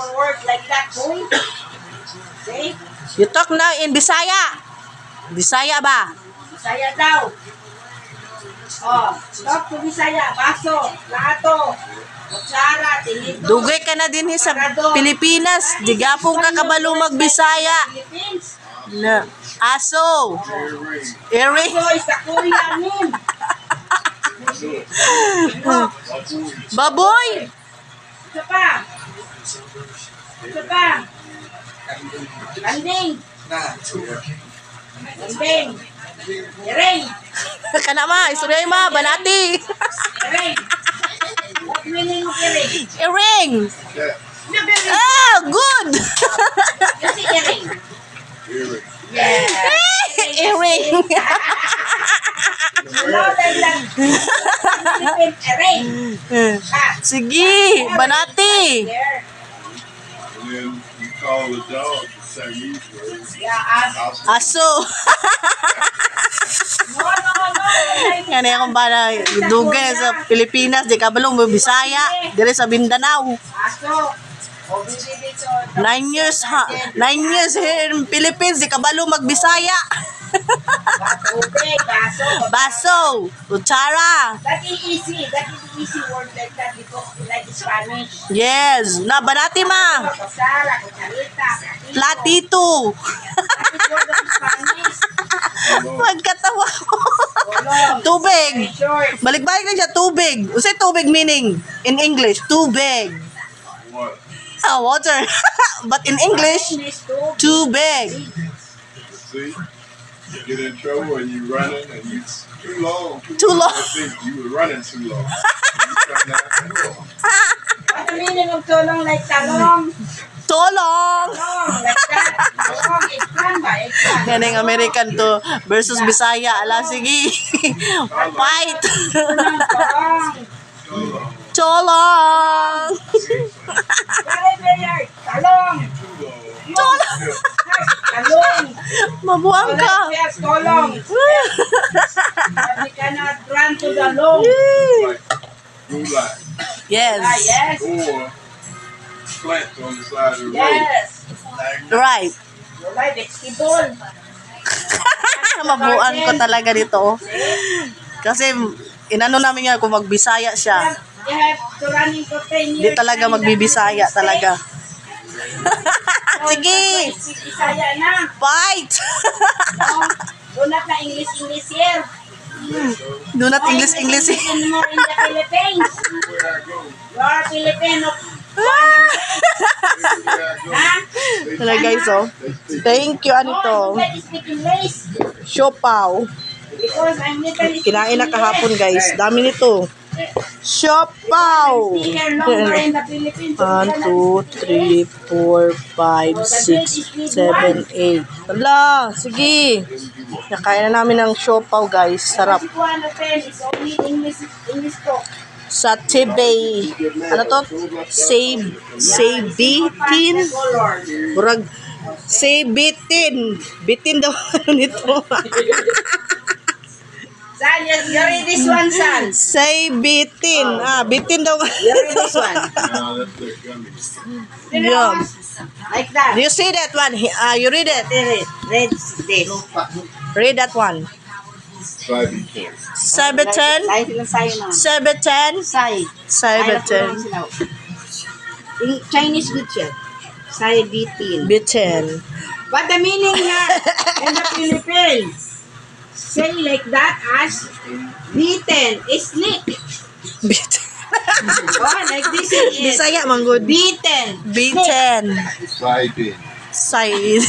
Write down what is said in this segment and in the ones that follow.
forward like that, boy. Okay? You talk now in Bisaya. Bisaya ba? Bisaya daw. Oh, talk to Bisaya. Baso, plato, kutsara, tinidor. Dugay ka na din sa Pilipinas. Di gapong ka kabalo magbisaya. Philippines. Na. Aso. Earring. So, is the Korean name. Baboy. Ito pa. Ito pa. Kanding. Kanding. Iring. Kana ma, istoryay ma, banati. Iring. What meaning of iring? Earring. Iring. Ah, good. You see iring? Yeah. Earring. Louder than Philippine iring. Ah, Sige, banati. there. And then you call the dog the Chinese word. Yeah, Aso. no. Yan yung bana dugay sa Pilipinas, di kabalo mo Bisaya, dire sa Mindanao. Aso. O, bibili ito. 9 years ha. 9 years here in Philippines, di kabalo magbisaya. Tubig, baso. Baso, kutsara. That is easy. That is easy word like that because we like Spanish. Yes, na banati ma. Kutsara, kutsarita, Platito. That is word of Spanish. Magkatawa ko. Bolong. Tubig. Short. Balik-balik lang siya, tubig. Usay tubig meaning in English, tubig. What? Ah, water. But in English, English too. tubig. See? You get in trouble and you running and you too long. Too long. I think you were running too long. You trying not to go. What the meaning of tulong like talong? Tulong. Talong, like that. Talong, eggplant ba? Eggplant. Yan ang American to versus Bisaya. Ala, sige. Fight. Tulong, talong. Tulong. Very, talong. Too long. Talong. Mabuang ka. Yes, talong. But we cannot run to the long. Like roulette Yes. Yes. or plants on the side of the road. Yes. Right. You like vegetable. Mabuang ko talaga dito. Kasi inano namin nga kung magbisaya siya. You have to run into 10 years. Di talaga magbibisaya talaga. Sige. Bisaya na. Fight. Do not na English here. Do not English. In more in the Philippines. Everywhere I go, You are Filipino. everywhere I go, Ha? Hello guys, oh. Thank you, ano to? Oh, you speak English. Siopaw. Because I'm literally Kinain na kahapon guys. Dami nito. Siopaw. here longer in the Philippines. 1, 2, 3, 4, 5, 6, 7, 8. Wala, sige. Nakain na namin ng siopaw guys. Sarap. Kasi 210 is only English talk. Sa Tibay. Ano to? Bitin. Burag. Bitin. Bitin daw nito. San, you read this one, San. Bitin. Ah, bitin daw. You read this one. now that's their gummies. You know, Yeah. like that. You see that one? You read it. Read this. Read that one. 5 Sabitan. Say sila sa'yo na. Sabitan. Say. Sabitan. In Chinese good siya. Say bitin. Bitin. What the meaning na in the Philippines? Say like that as beaten, sleep. Bitin. Oh, like this is it. Bisaya manggod. Beaten. Bitin. Side in. Side.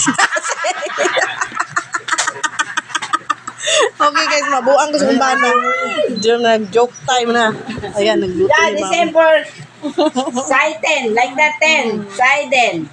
Okay guys, mabuang ko sa kumbana. Diyan nag-joke time na. Ayan, nag-joke Yeah, time. December. Side 10, like that 10. Side 10.